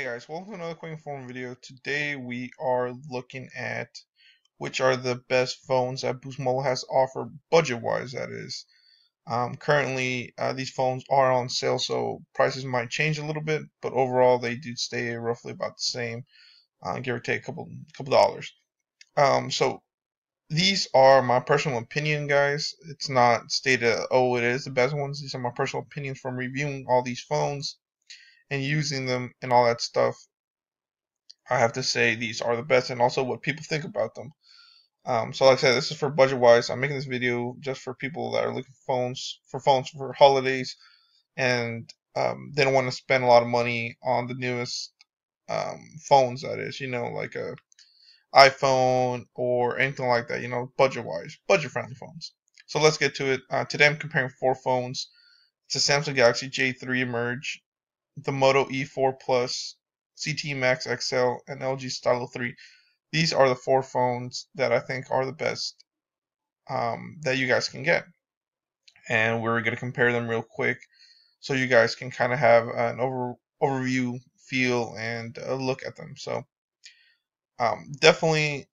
Hey guys, welcome to another quick inform video. Today we are looking at which are the best phones that Boost Mobile has to offer budget-wise, that is. Currently, these phones are on sale, so prices might change a little bit, but overall they do stay roughly about the same, give or take a couple dollars. So these are my personal opinion, guys. It's not stated, oh, it is the best ones. These are my personal opinions from reviewing all these phones and using them and all that stuff. I have to say these are the best, and also what people think about them. So like I said, this is for budget wise. I'm making this video just for people that are looking for phones for holidays, and they don't want to spend a lot of money on the newest phones. That is, like a iPhone or anything like that. Budget wise, budget friendly phones. So let's get to it. Today I'm comparing four phones. It's a Samsung Galaxy J3 Emerge, the Moto E4 Plus, CT Max XL, and LG Stylo 3. These are the four phones that I think are the best that you guys can get. And we're going to compare them real quick so you guys can kind of have an overview, feel, and look at them. So definitely,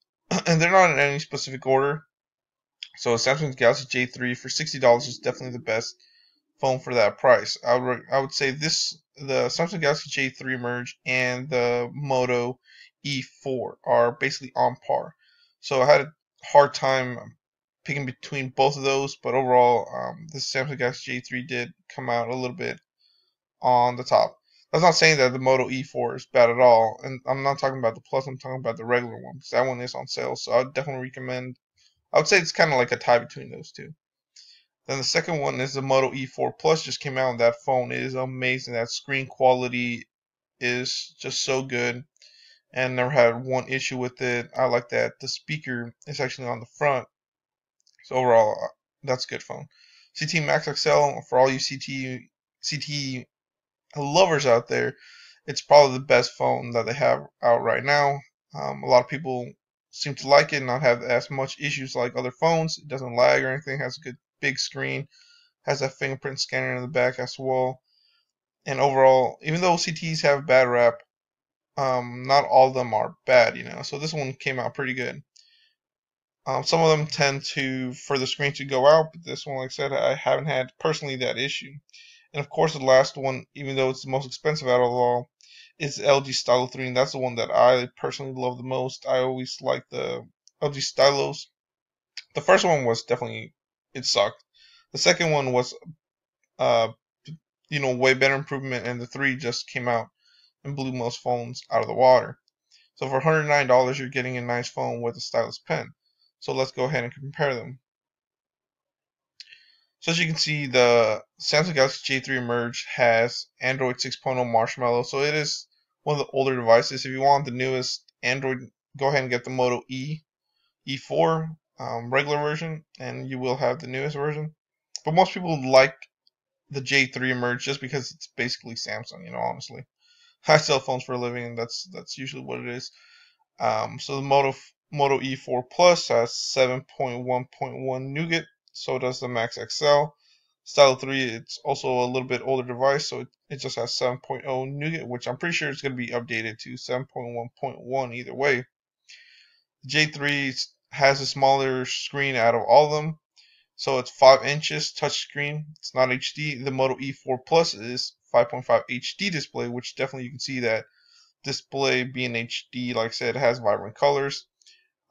and they're not in any specific order. So Samsung Galaxy J3 for $60 is definitely the best phone for that price. I would say the Samsung Galaxy J3 Emerge and the Moto E4 are basically on par. So I had a hard time picking between both of those, but overall, the Samsung Galaxy J3 did come out a little bit on the top. That's not saying that the Moto E4 is bad at all, and I'm not talking about the Plus. I'm talking about the regular one because that one is on sale. So I would definitely recommend. I would say it's kind of like a tie between those two. Then the second one is the Moto E4 Plus, just came out, and that phone is amazing. That screen quality is just so good, and never had one issue with it. I like that the speaker is actually on the front. So overall, that's a good phone. CT Max XL, for all you CT lovers out there, it's probably the best phone that they have out right now. A lot of people seem to like it and not have as much issues like other phones. It doesn't lag or anything. Has a good big screen. Has that fingerprint scanner in the back as well. And overall, even though CTs have bad rap, not all of them are bad. So this one came out pretty good. Some of them tend for the screen to go out, but this one, like I said, I haven't had personally that issue. And of course, the last one, even though it's the most expensive out of all, is the LG Stylo 3, and that's the one that I personally love the most. I always like the LG Stylos. The first one was definitely, it sucked. The second one was uh, way better improvement, and the 3 just came out and blew most phones out of the water. So for $109, you're getting a nice phone with a stylus pen. So let's go ahead and compare them. So as you can see, the Samsung Galaxy J3 Emerge has Android 6.0 Marshmallow. So it is one of the older devices. If you want the newest Android, go ahead and get the Moto E4 regular version, and you will have the newest version. But most people like the J3 Emerge just because it's basically Samsung. Honestly, I sell phones for a living, and that's usually what it is. So the Moto E4 Plus has 7.1.1 nougat. So does the Max XL. Stylo 3, it's also a little bit older device, so it just has 7.0 nougat, which I'm pretty sure it's going to be updated to 7.1.1 either way. The J3 has a smaller screen out of all of them, so it's 5 inches touchscreen. It's not HD. The Moto E4 Plus is 5.5 HD display, which definitely you can see that display being HD, like I said, has vibrant colors.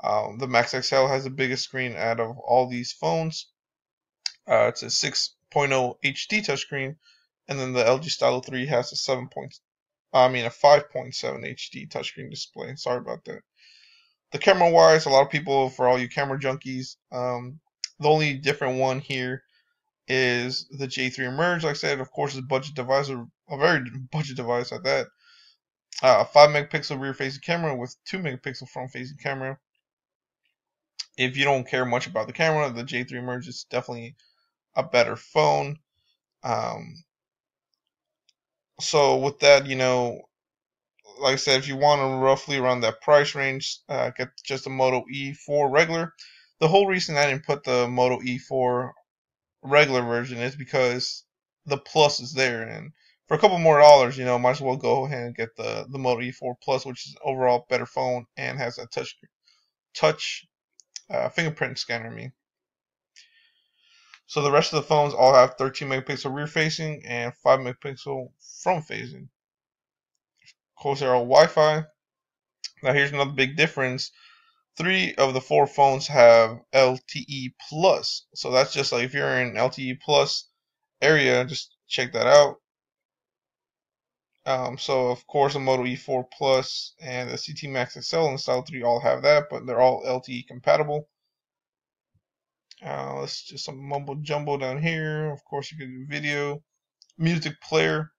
The Max XL has the biggest screen out of all these phones. It's a 6.0 HD touchscreen, and then the LG Stylo 3 has a 5.7 HD touchscreen display. Sorry about that. The camera wise, a lot of people, for all you camera junkies, the only different one here is the J3 Emerge. Like I said, of course, it's a budget device, a very budget device at that. 5 megapixel rear facing camera with 2 megapixel front facing camera. If you don't care much about the camera, the J3 Emerge is definitely a better phone. So with that, like I said, if you want to roughly around that price range, get just the Moto E4 regular. The whole reason I didn't put the Moto E4 regular version is because the Plus is there, and for a couple more dollars, you know, might as well go ahead and get the Moto E4 Plus, which is overall better phone and has a touch fingerprint scanner. I mean, so the rest of the phones all have 13 megapixel rear facing and 5 megapixel front facing. Of course, they're all Wi-Fi. Now here's another big difference. 3 of the 4 phones have LTE plus, so that's just like if you're in LTE plus area, just check that out. So of course the Moto E4 Plus and the CT Max XL and Style 3 all have that, but they're all LTE compatible. Let's just some mumbo jumbo down here. Of course you can do video, music player.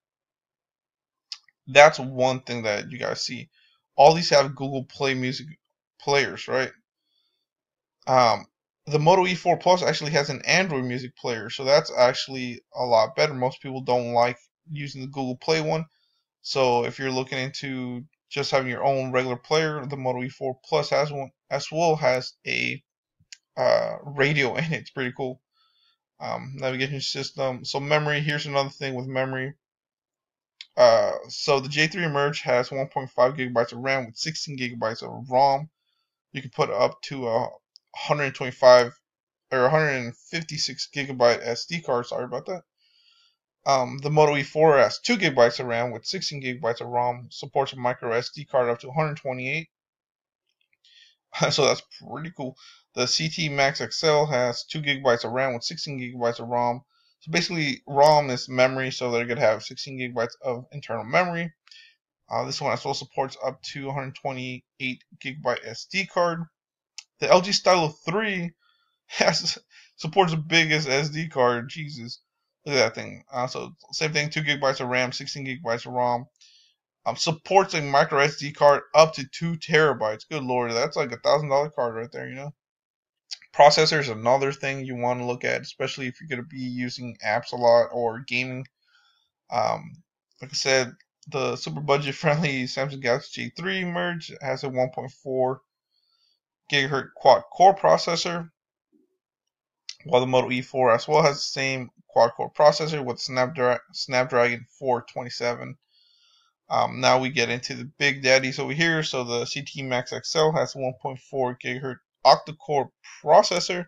That's one thing that you guys see. All these have Google Play music players, right? The Moto E4 Plus actually has an Android music player, so that's actually a lot better. Most people don't like using the Google Play one. So if you're looking into just having your own regular player, the Moto E4 Plus has one as well, has a radio in it. It's pretty cool. Navigation system. So memory. Here's another thing with memory. So the J3 Emerge has 1.5 gigabytes of RAM with 16 gigabytes of ROM. You can put up to 125 or 156 gigabyte SD card. Sorry about that. The Moto E4 has 2 gigabytes of RAM with 16 gigabytes of ROM, supports a micro SD card up to 128, so that's pretty cool. The CT Max XL has 2 gigabytes of RAM with 16 gigabytes of ROM. So basically, ROM is memory, so they're going to have 16 gigabytes of internal memory. This one as well supports up to 128 gigabyte SD card. The LG Stylo 3 has supports the biggest SD card. Jesus. Look at that thing. So same thing, 2 gigabytes of RAM, 16 gigabytes of ROM. Supports a micro SD card up to 2 terabytes. Good lord, that's like $1,000 card right there, you know. Processor is another thing you want to look at, especially if you're going to be using apps a lot or gaming. Like I said, the super budget friendly Samsung Galaxy J3 Merge has a 1.4 gigahertz quad core processor, while the Moto E4 as well has the same quad-core processor with Snapdragon 427. Now we get into the big daddies over here. So the CT Max XL has 1.4 gigahertz octa-core processor,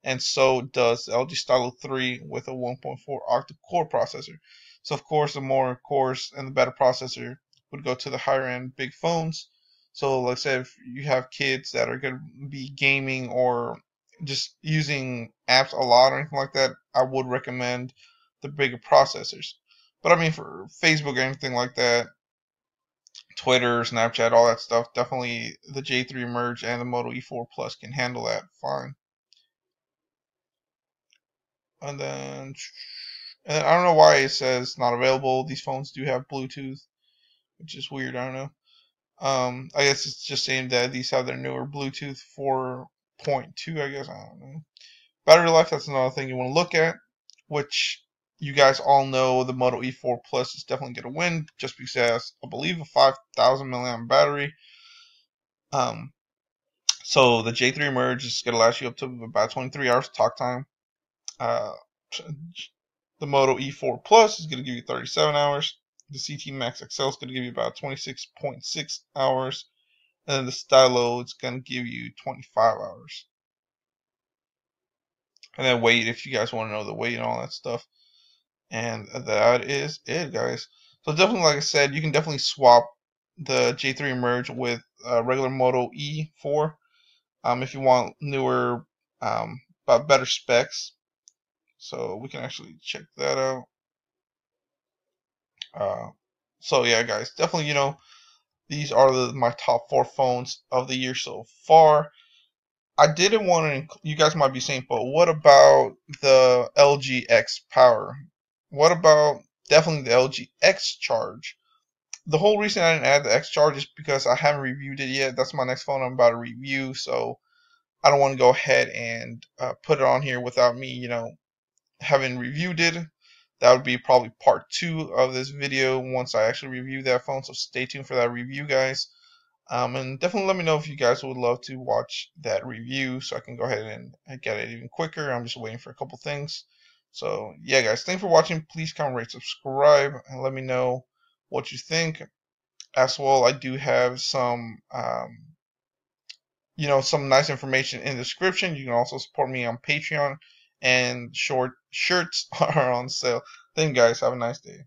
and so does the LG Stylo 3 with a 1.4 octa-core processor. So of course, the more cores and the better processor would go to the higher end big phones. So like I said, if you have kids that are going to be gaming or just using apps a lot or anything like that, I would recommend the bigger processors. But I mean, for Facebook or anything like that, Twitter, Snapchat, all that stuff, definitely the J3 Merge and the Moto E4 Plus can handle that fine. And then I don't know why it says not available. These phones do have Bluetooth, which is weird. I don't know. I guess it's just saying that these have their newer Bluetooth 4.2. I guess I don't know. Battery life, that's another thing you want to look at, which you guys all know the Moto E4 Plus is definitely going to win just because it has, I believe, a 5,000 milliamp battery. So the J3 Merge is going to last you up to about 23 hours talk time. The Moto E4 Plus is going to give you 37 hours. The CT Max XL is going to give you about 26.6 hours. And then the Stylo is going to give you 25 hours. And then weight, if you guys want to know the weight and all that stuff. And that is it, guys. So definitely, like I said, you can definitely swap the J3 Merge with regular Moto E4 if you want newer, but better specs. So we can actually check that out. So yeah, guys, definitely, you know, these are my top 4 phones of the year so far. I didn't want to. You guys might be saying, but what about the LG X Power? What about definitely the LG X Charge? The whole reason I didn't add the X Charge is because I haven't reviewed it yet. That's my next phone I'm about to review, so I don't want to go ahead and put it on here without me, you know, having reviewed it. That would be probably part 2 of this video once I actually review that phone. So stay tuned for that review, guys. And definitely let me know if you guys would love to watch that review so I can go ahead and get it even quicker. I'm just waiting for a couple things. So yeah, guys, thanks for watching. Please comment, rate, subscribe, and let me know what you think. As well, I do have some some nice information in the description. You can also support me on Patreon, and short shirts are on sale. Thank you guys. Have a nice day.